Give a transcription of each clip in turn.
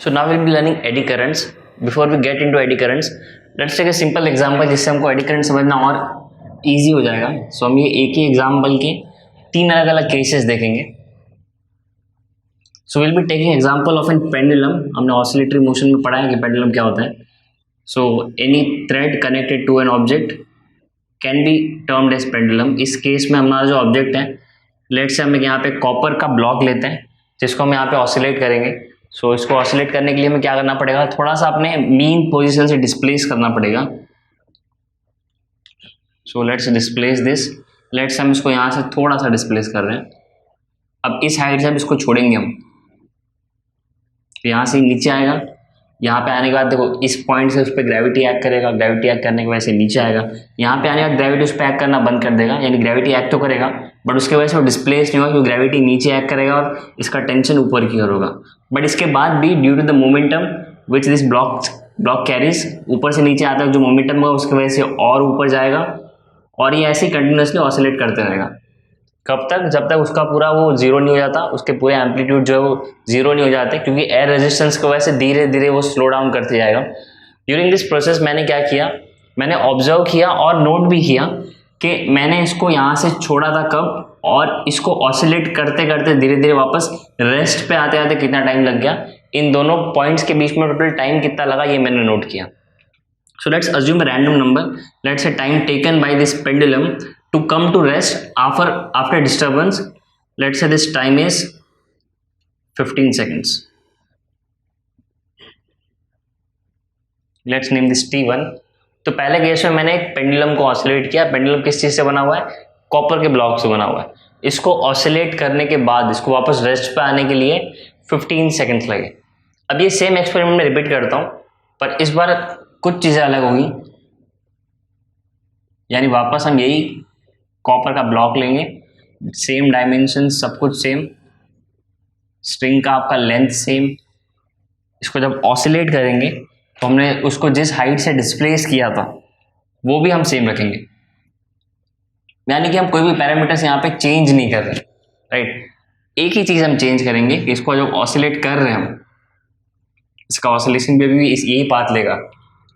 So now we'll be learning eddy currents. Before we get into eddy currents, let's take a simple example जिससे हमको eddy current समझना और easy हो जाएगा. So हम ये एक ही example के तीन अलग अलग cases देखेंगे. So we'll be taking example of a pendulum. हमने oscillatory motion में पढ़ा है कि pendulum क्या होता है. So any thread connected to an object can be termed as pendulum. इस केस में हमारा जो ऑब्जेक्ट है, लेट्स से हम यहाँ पे कॉपर का ब्लॉक लेते हैं जिसको हम यहाँ पे ऑसिलेट करेंगे. सो इसको ऑसिलेट करने के लिए हमें क्या करना पड़ेगा, थोड़ा सा अपने मीन पोजीशन से डिस्प्लेस करना पड़ेगा. So let's displace this. Let's हम इसको यहाँ से थोड़ा सा डिस्प्लेस कर रहे हैं. अब इस हाइट से हम इसको छोड़ेंगे हम, यहाँ से नीचे आएगा. यहाँ पे आने के बाद देखो इस पॉइंट से उस पर ग्रेविटी एक्ट करेगा, ग्रेविटी एक्ट करने की वजह से नीचे आएगा. यहाँ पे आने के बाद ग्रेविटी उस पर एक्ट करना बंद कर देगा, यानी ग्रेविटी एक्ट तो करेगा बट उसके वजह से वो डिस्प्लेस नहीं होगा क्योंकि ग्रेविटी नीचे एक्ट करेगा और इसका टेंशन ऊपर की ओर होगा. बट इसके बाद भी due to the momentum which this block carries, ऊपर से नीचे आता है जो मोमेंटम होगा उसकी वजह से और ऊपर जाएगा और ये ऐसे ही कंटिन्यूसली ऑसिलेट करते रहेगा. कब तक? जब तक उसका पूरा वो जीरो नहीं हो जाता, उसके पूरे एम्पलीट्यूड जो है वो जीरो नहीं हो जाते क्योंकि एयर रेजिस्टेंस की वजह से धीरे धीरे वो स्लो डाउन करते जाएगा. ड्यूरिंग दिस प्रोसेस मैंने क्या किया, मैंने ऑब्जर्व किया और नोट भी किया कि मैंने इसको यहाँ से छोड़ा था कब और इसको ऑसिलेट करते करते धीरे धीरे वापस रेस्ट पे आते आते कितना टाइम लग गया. इन दोनों पॉइंट्स के बीच में टोटल टाइम कितना लगा ये मैंने नोट किया. So let's assume a random number. Let's a time taken by this pendulum to come to rest after disturbance. Let's say this time is 15 seconds. Let's name this T1. तो पहले case में मैंने एक pendulum को oscillate किया. Pendulum किस चीज से बना हुआ है? कॉपर के ब्लॉक से बना हुआ है. इसको ऑसिलेट करने के बाद इसको वापस रेस्ट पे आने के लिए 15 सेकंड्स लगे. अब ये सेम एक्सपेरिमेंट में रिपीट करता हूँ पर इस बार कुछ चीजें अलग होंगी. यानी वापस हम यही कॉपर का ब्लॉक लेंगे, सेम डायमेंशन, सब कुछ सेम, स्ट्रिंग का आपका लेंथ सेम. इसको जब ऑसिलेट करेंगे तो हमने उसको जिस हाइट से डिस्प्लेस किया था वो भी हम सेम रखेंगे. यानी कि हम कोई भी पैरामीटर्स यहाँ पे चेंज नहीं कर रहे, राइट. एक ही चीज़ हम चेंज करेंगे कि इसको जब ऑसिलेट कर रहे हैं हम, इसका ऑसिलेशन भी यही पाथ लेगा.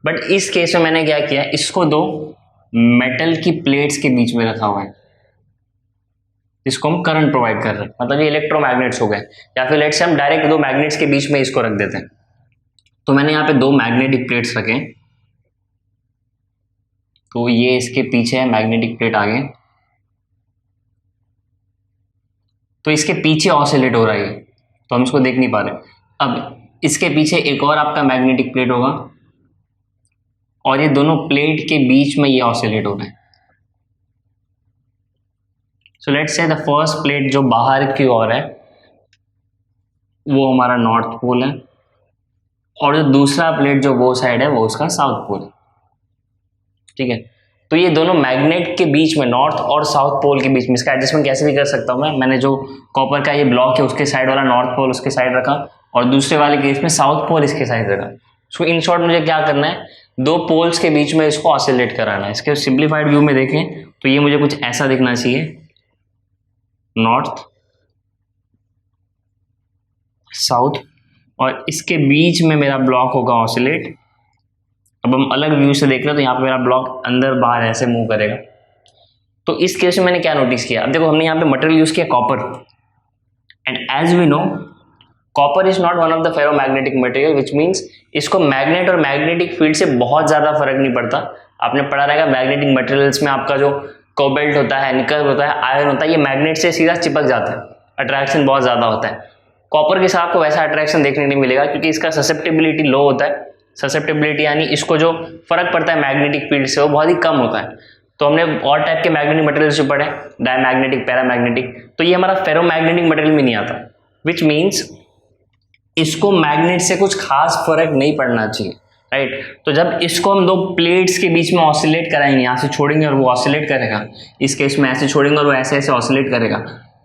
बट इस केस में मैंने क्या किया, इसको दो मेटल की प्लेट्स के बीच में रखा हुआ है जिसको हम करंट प्रोवाइड कर रहे हैं. मतलब ये इलेक्ट्रोमैग्नेट्स हो गए, या फिर लेट्स से हम डायरेक्ट दो मैग्नेट्स के बीच में इसको रख देते हैं. तो मैंने यहाँ पे दो मैग्नेटिक प्लेट्स रखे. तो ये इसके पीछे है, मैग्नेटिक प्लेट आगे, तो इसके पीछे ऑसिलेट हो रहा है तो हम इसको देख नहीं पा रहे. अब इसके पीछे एक और आपका मैग्नेटिक प्लेट होगा और ये दोनों प्लेट के बीच में ये ऑसिलेट हो रहा है. So let's say the first plate जो बाहर की ओर है वो हमारा नॉर्थ पोल है और जो दूसरा प्लेट जो वो साइड है वो उसका साउथ पोल है. ठीक है. तो ये दोनों मैग्नेट के बीच में, नॉर्थ और साउथ पोल के बीच में, इसका एडजस्टमेंट कैसे भी कर सकता हूँ मैंने जो कॉपर का ये ब्लॉक है उसके साइड वाला नॉर्थ पोल उसके साइड रखा और दूसरे वाले केस में साउथ पोल इसके साइड रखा. सो इन शॉर्ट मुझे क्या करना है, दो पोल्स के बीच में इसको ऑसिलेट कराना है. इसके सिंप्लीफाइड व्यू में देखें तो ये मुझे कुछ ऐसा दिखना चाहिए, नॉर्थ साउथ, और इसके बीच में मेरा ब्लॉक होगा ऑसिलेट. अब हम अलग व्यू से देख रहे हैं तो यहाँ पे मेरा ब्लॉक अंदर बाहर ऐसे मूव करेगा. तो इस केस में मैंने क्या नोटिस किया, अब देखो हमने यहाँ पे मटेरियल यूज किया copper, and as we know copper is not one of the ferromagnetic material, which means इसको मैग्नेट और मैग्नेटिक फील्ड से बहुत ज़्यादा फर्क नहीं पड़ता. आपने पढ़ा रहेगा मैग्नेटिक मटेरियल्स में आपका जो कोबाल्ट होता है, निकल होता है, आयरन होता है, ये मैग्नेट से सीधा चिपक जाता है, अट्रैक्शन बहुत ज़्यादा होता है. कॉपर के साथ आपको वैसा अट्रैक्शन देखने नहीं मिलेगा क्योंकि इसका ससेप्टेबिलिटी लो होता है. ससेप्टेबिलिटी यानी इसको जो फर्क पड़ता है मैग्नेटिक फील्ड से वो बहुत ही कम होता है. तो हमने और टाइप के मैग्नेटिक मटेरियल्स जो पढ़े, डायमैग्नेटिक, पैरामैग्नेटिक, तो ये हमारा फेरोमैग्नेटिक मटेरियल में नहीं आता, विच मीन्स इसको मैग्नेट से कुछ खास फर्क नहीं पड़ना चाहिए, राइट. तो जब इसको हम दो प्लेट्स के बीच में ऑसिलेट कराएंगे, यहाँ से छोड़ेंगे और वो ऑसिलेट करेगा, इस केस में ऐसे छोड़ेंगे और वो ऐसे ऐसे ऑसिलेट करेगा,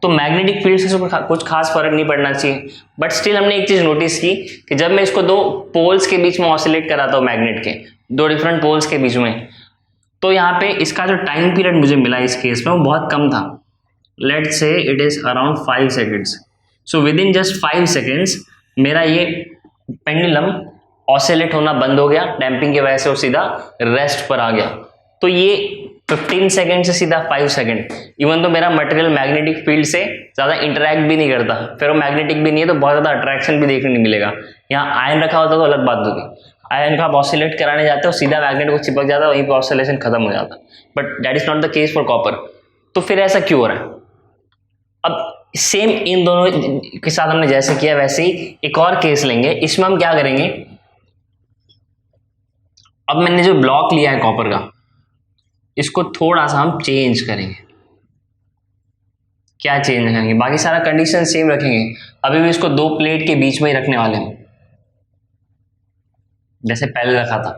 तो मैग्नेटिक फील्ड से कुछ खास फर्क नहीं पड़ना चाहिए. बट स्टिल हमने एक चीज़ नोटिस की कि जब मैं इसको दो पोल्स के बीच में ऑसिलेट कराता हूँ, मैग्नेट के दो डिफरेंट पोल्स के बीच में, तो यहाँ पे इसका जो टाइम पीरियड मुझे मिला इस केस में वो बहुत कम था. Let's say it is around 5 seconds. So with in just 5 seconds मेरा ये पेंडुलम ऑसिलेट होना बंद हो गया, डैम्पिंग की वजह से वो सीधा रेस्ट पर आ गया। तो ये 15 सेकंड से सीधा 5 सेकंड, इवन तो मेरा मटेरियल मैग्नेटिक फील्ड से ज़्यादा इंटरैक्ट भी नहीं करता, फेरो मैग्नेटिक भी नहीं है तो बहुत ज़्यादा अट्रैक्शन भी देखने नहीं मिलेगा। यहाँ आयन रखा होता तो अलग बात होती, आयन का आप ऑसिलेट कराने जाते हो सीधा मैग्नेट को चिपक जाता, वहीं पर ऑसिलेशन खत्म हो जाता, but that is not the case for copper. तो फिर ऐसा क्यों हो रहा है? अब सेम इन दोनों के साथ हमने जैसे किया वैसे ही एक और केस लेंगे। इसमें हम क्या करेंगे, अब मैंने जो ब्लॉक लिया है कॉपर का, इसको थोड़ा सा हम चेंज करेंगे। क्या चेंज करेंगे? बाकी सारा कंडीशन सेम रखेंगे, अभी भी इसको 2 प्लेट के बीच में ही रखने वाले हैं जैसे पहले रखा था,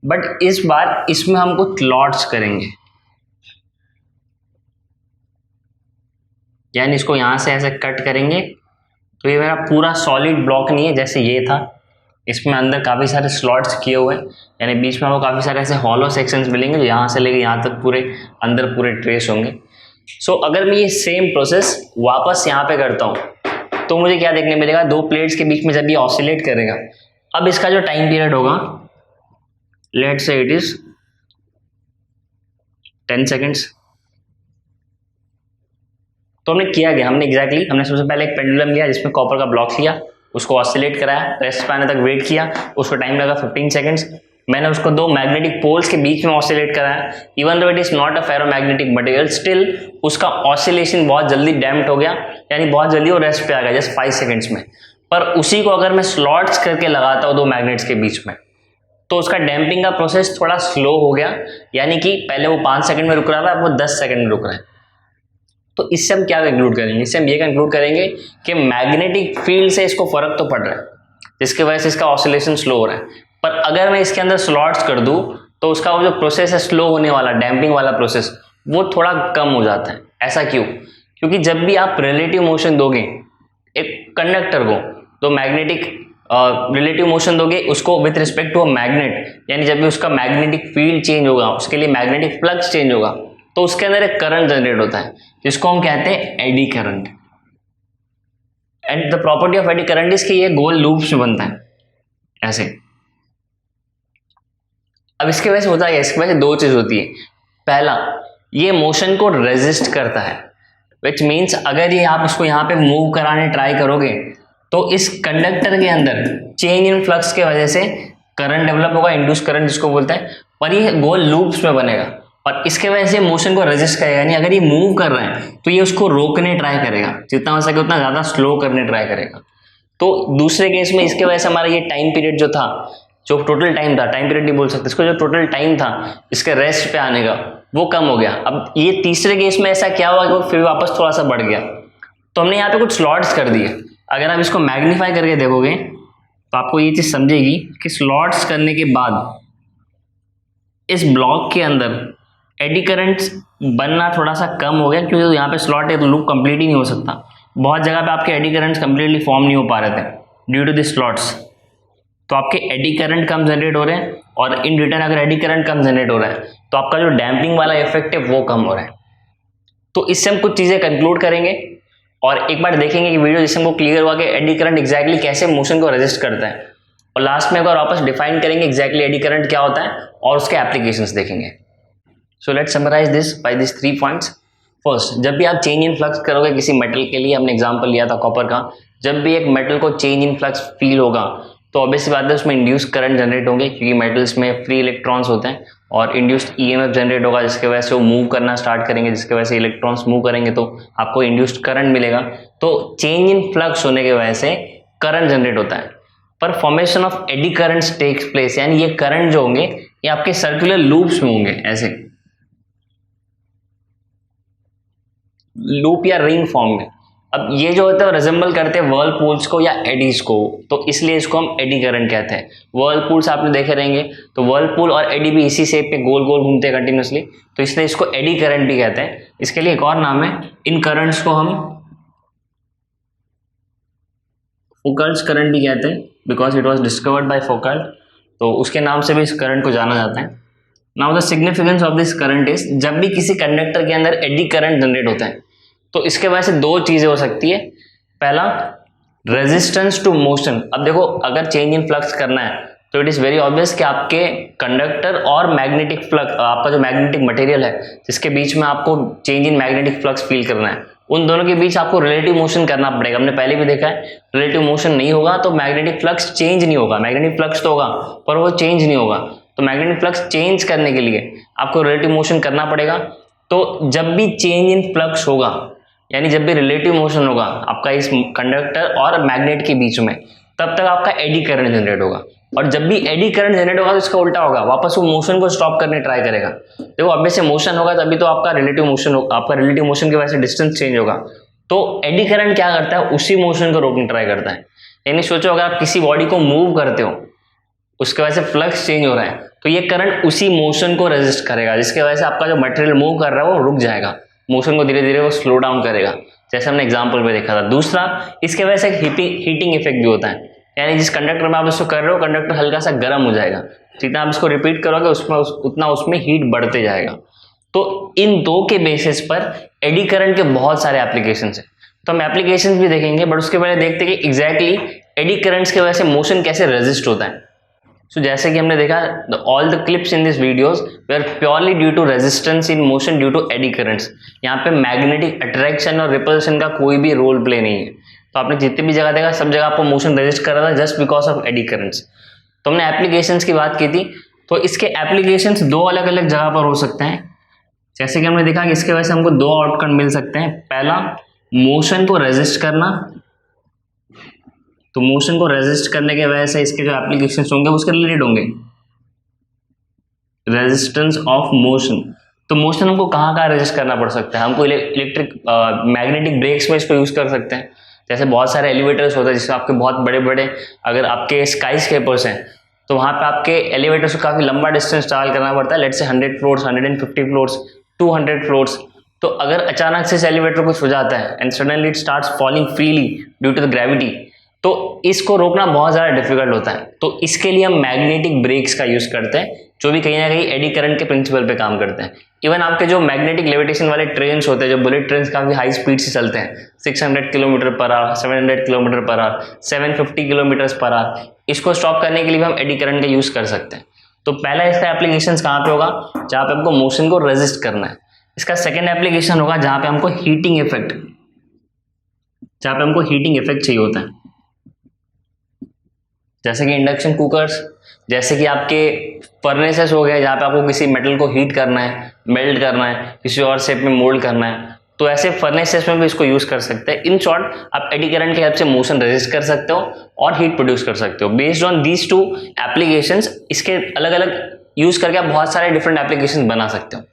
बट इस बार इसमें हम कुछ स्लॉट्स करेंगे। यानी इसको यहां से ऐसे कट करेंगे, तो ये मेरा पूरा सॉलिड ब्लॉक नहीं है जैसे ये था, इसमें अंदर काफ़ी सारे स्लॉट्स किए हुए हैं, यानी बीच में आपको काफ़ी सारे ऐसे हॉलो सेक्शंस मिलेंगे जो यहाँ से लेके यहाँ तक पूरे अंदर पूरे ट्रेस होंगे। सो अगर मैं ये सेम प्रोसेस वापस यहाँ पे करता हूँ तो मुझे क्या देखने मिलेगा, 2 प्लेट्स के बीच में जब ये ऑसिलेट करेगा, अब इसका जो टाइम पीरियड होगा, let's say it is 10 seconds. तो हमने किया गया, हमने सबसे पहले एक पेंडुलम लिया जिसमें कॉपर का ब्लॉक लिया, उसको ऑसिलेट कराया, रेस्ट पे आने तक वेट किया, उसको टाइम लगा 15 सेकंड्स। मैंने उसको 2 मैग्नेटिक पोल्स के बीच में ऑसिलेट कराया, even though it is not a ferromagnetic material, still उसका ऑसिलेशन बहुत जल्दी डैम्प्ड हो गया, यानी बहुत जल्दी वो रेस्ट पे आ गया जस्ट 5 सेकंड्स में। पर उसी को अगर मैं स्लॉट्स करके लगाता हूँ 2 मैग्नेट्स के बीच में, तो उसका डैम्पिंग का प्रोसेस थोड़ा स्लो हो गया, यानी कि पहले वो 5 सेकंड में रुक रहा था, अब वो 10 सेकंड में रुक रहा है। तो इससे हम क्या कंक्लूड करेंगे? इससे हम ये कंक्लूड करेंगे कि मैग्नेटिक फील्ड से इसको फर्क तो पड़ रहा है, जिसकी वजह से इसका ऑसिलेशन स्लो हो रहा है। पर अगर मैं इसके अंदर स्लॉट्स कर दूं तो उसका वो जो प्रोसेस है स्लो होने वाला, डैम्पिंग वाला प्रोसेस, वो थोड़ा कम हो जाता है। ऐसा क्यों? क्योंकि जब भी आप रिलेटिव मोशन दोगे एक कंडक्टर को, तो मैग्नेटिक रिलेटिव मोशन दोगे उसको with respect to a magnet, यानी जब भी उसका मैग्नेटिक फील्ड चेंज होगा, उसके लिए मैग्नेटिक फ्लक्स चेंज होगा, तो उसके अंदर एक करंट जनरेट होता है जिसको हम कहते हैं eddy current. And the property of eddy current is कि ये गोल लूप्स में बनता है ऐसे। अब इसके वजह से होता है, इसकी वजह से 2 चीज होती है। पहला, ये मोशन को रेजिस्ट करता है, विच मीन्स अगर ये आप इसको यहाँ पे मूव कराने ट्राई करोगे तो इस कंडक्टर के अंदर चेंज इन फ्लक्स के वजह से करंट डेवलप होगा, इंड्यूस करंट जिसको बोलते हैं, और ये गोल लूप्स में बनेगा और इसके वजह से मोशन को रेजिस्ट करेगा। यानी अगर ये मूव कर रहा है तो ये उसको रोकने ट्राई करेगा, जितना हो सके उतना ज़्यादा स्लो करने ट्राई करेगा। तो दूसरे केस में इसके वजह से हमारा ये टाइम पीरियड जो था, जो टोटल टाइम था, टाइम पीरियड नहीं बोल सकते इसको, जो टोटल टाइम था इसके रेस्ट पे आने का, वो कम हो गया। अब ये तीसरे केस में ऐसा क्या हुआ कि वो फिर वापस थोड़ा सा बढ़ गया, तो हमने यहाँ पे कुछ स्लॉट्स कर दिए। अगर आप इसको मैग्नीफाई करके देखोगे तो आपको ये चीज़ समझेगी कि स्लॉट्स करने के बाद इस ब्लॉक के अंदर एडी करंट्स बनना थोड़ा सा कम हो गया, क्योंकि यहाँ पे स्लॉट है तो लूप कंप्लीट ही नहीं हो सकता। बहुत जगह पे आपके एडी करंट्स कंप्लीटली फॉर्म नहीं हो पा रहे थे ड्यू टू द स्लॉट्स, तो आपके एडी करंट कम जनरेट हो रहे हैं, और इन रिटर्न अगर एडी करंट कम जनरेट हो रहा है तो आपका जो डैम्पिंग वाला इफेक्ट है वो कम हो रहा है। तो इससे हम कुछ चीज़ें कंक्लूड करेंगे और एक बार देखेंगे कि वीडियो जिससे हमको क्लियर हुआ कि एडी करंट एग्जैक्टली कैसे मोशन को रेजिस्ट करता है, और लास्ट में एक बार वापस डिफाइन करेंगे एग्जैक्टली एडी करंट क्या होता है और उसके एप्लीकेशंस देखेंगे। So let's summarize this by this 3 points. First, जब भी आप चेंज इन फ्लक्स करोगे किसी मेटल के लिए, हमने एग्जांपल लिया था कॉपर का, जब भी एक मेटल को चेंज इन फ्लक्स फील होगा तो ऑब्वियसली बात है उसमें इंड्यूस करंट जनरेट होंगे, क्योंकि मेटल्स में फ्री इलेक्ट्रॉन्स होते हैं, और इंड्यूस्ड ईएमएफ जनरेट होगा जिसकी वजह से वो मूव करना स्टार्ट करेंगे, जिसकी वजह से इलेक्ट्रॉन्स मूव करेंगे तो आपको इंड्यूस्ड करंट मिलेगा। तो चेंज इन फ्लक्स होने की वजह से करंट जनरेट होता है, पर formation of eddy currents takes place, यानी ये करंट जो होंगे ये आपके सर्कुलर लूप्स में होंगे, ऐसे लूप या रिंग फॉर्म में। अब ये जो होता है रिजेंबल करते हैं वर्लपूल्स को या एडीज को, तो इसलिए इसको हम एडी करंट कहते हैं। वर्लपूल्स आपने देखे रहेंगे, तो वर्लपूल और एडी भी इसी शेप पे गोल गोल घूमते हैं कंटिन्यूसली, तो इसलिए इसको एडी करंट भी कहते हैं। इसके लिए एक और नाम है, इन करंट्स को हम फुकल्ट्स करंट भी कहते हैं, because it was discovered by Foucault, तो उसके नाम से भी इस करंट को जाना जाता है। Now the significance of this current is, जब भी किसी कंडक्टर के अंदर एडी करंट जनरेट होता है तो इसके वजह से 2 चीज़ें हो सकती है। पहला, रेजिस्टेंस टू मोशन। अब देखो अगर चेंज इन फ्लक्स करना है तो इट इज वेरी ऑब्वियस कि आपके कंडक्टर और मैग्नेटिक फ्लक्स, आपका जो मैग्नेटिक मटेरियल है जिसके बीच में आपको change in magnetic flux feel करना है, उन दोनों के बीच आपको रिलेटिव मोशन करना पड़ेगा। हमने पहले भी देखा है रिलेटिव मोशन नहीं होगा तो मैग्नेटिक फ्लक्स चेंज नहीं होगा। मैग्नेटिक फ्लक्स तो होगा पर वो चेंज नहीं होगा। तो मैग्नेटिक फ्लक्स चेंज करने के लिए आपको रिलेटिव मोशन करना पड़ेगा। तो जब भी चेंज इन फ्लक्स होगा, यानी जब भी रिलेटिव मोशन होगा आपका इस कंडक्टर और मैग्नेट के बीच में, तब तक आपका एडी करंट जनरेट होगा। और जब भी एडी करंट जनरेट होगा तो इसका उल्टा होगा, वापस वो मोशन को स्टॉप करने ट्राई करेगा। देखो अब से मोशन होगा तभी तो आपका रिलेटिव मोशन होगा, आपका रिलेटिव मोशन की वजह से डिस्टेंस चेंज होगा। तो एडी करंट क्या करता है, उसी मोशन को रोकने ट्राई करता है। यानी सोचो अगर आप किसी बॉडी को मूव करते हो, उसके वजह से फ्लक्स चेंज हो रहा है, तो ये करंट उसी मोशन को रेजिस्ट करेगा, जिसकी वजह से आपका जो मटेरियल मूव कर रहा है वो रुक जाएगा, मोशन को धीरे धीरे वो स्लो डाउन करेगा, जैसे हमने एग्जांपल में देखा था। दूसरा, इसके वजह से हीटिंग इफेक्ट भी होता है, यानी जिस कंडक्टर में आप इसको कर रहे हो कंडक्टर हल्का सा गर्म हो जाएगा, जितना आप इसको रिपीट करोगे उतना उसमें हीट बढ़ते जाएगा। तो इन दो के बेसिस पर एडी करंट के बहुत सारे एप्लीकेशन है। तो हम एप्लीकेशन भी देखेंगे, बट उसके पहले देखते हैं कि एग्जैक्टली एडी करंट्स की वजह से मोशन कैसे रेजिस्ट होता है। So, जैसे कि हमने देखा all the clips in this videos were purely due to resistance in motion due to eddy currents. यहाँ पे मैग्नेटिक अट्रैक्शन और रिपल्शन का कोई भी रोल प्ले नहीं है। तो आपने जितनी भी जगह देखा सब जगह आपको मोशन रेजिस्ट कर रहा था just because of eddy currents. तो हमने एप्लीकेशंस की बात की थी, तो इसके एप्लीकेशंस दो अलग अलग जगह पर हो सकते हैं। जैसे कि हमने देखा कि इसके वजह से हमको दो आउटकम मिल सकते हैं। पहला, मोशन को रेजिस्ट करना, तो मोशन को रेजिस्ट करने के वजह से इसके जो एप्लीकेशंस होंगे उसके रिलेटेड होंगे। रेजिस्टेंस ऑफ मोशन, तो मोशन हमको कहाँ कहाँ रेजिस्ट करना पड़ सकता है, हमको इलेक्ट्रिक मैग्नेटिक ब्रेक्स में इसको यूज कर सकते हैं। जैसे बहुत सारे एलिवेटर्स होते हैं जिसमें आपके बहुत बड़े बड़े, अगर आपके स्काई स्केपर्स हैं तो वहाँ पे आपके एलिवेटर्स को काफ़ी लंबा डिस्टेंस ट्रैवल करना पड़ता है, let's say 100 floors, 150 floors, 200 floors. तो अगर अचानक से इस एलिवेटर कुछ हो जाता है and suddenly it starts falling freely due to the gravity, तो इसको रोकना बहुत ज़्यादा डिफिकल्ट होता है। तो इसके लिए हम मैग्नेटिक ब्रेक्स का यूज़ करते हैं, जो भी कहीं ना कहीं एडी करंट के प्रिंसिपल पे काम करते हैं। इवन आपके जो मैग्नेटिक लेविटेशन वाले ट्रेन्स होते हैं, जो बुलेट ट्रेन्स काफ़ी हाई स्पीड से चलते हैं, 600 kilometre per hour, 700 kilometre per hour, 750 kilometre per hour, इसको स्टॉप करने के लिए भी हम एडी करंट का यूज़ कर सकते हैं। तो पहला इसका एप्लीकेशन कहाँ पे होगा, जहाँ पे हमको मोशन को रेजिस्ट करना है। इसका सेकेंड एप्लीकेशन होगा जहाँ पे हमको हीटिंग इफेक्ट, जहाँ पे हमको हीटिंग इफेक्ट चाहिए होता है, जैसे कि इंडक्शन कुकर्स, जैसे कि आपके फर्नेसेस हो गए जहाँ पे आपको किसी मेटल को हीट करना है, मेल्ट करना है, किसी और शेप में मोल्ड करना है, तो ऐसे फर्नेसेस में भी इसको यूज कर सकते हैं। इन शॉर्ट, आप एडी करंट के हेल्प से मोशन रेजिस्ट कर सकते हो और हीट प्रोड्यूस कर सकते हो। Based on these two applications, इसके अलग अलग यूज करके आप बहुत सारे डिफरेंट एप्लीकेशंस बना सकते हो।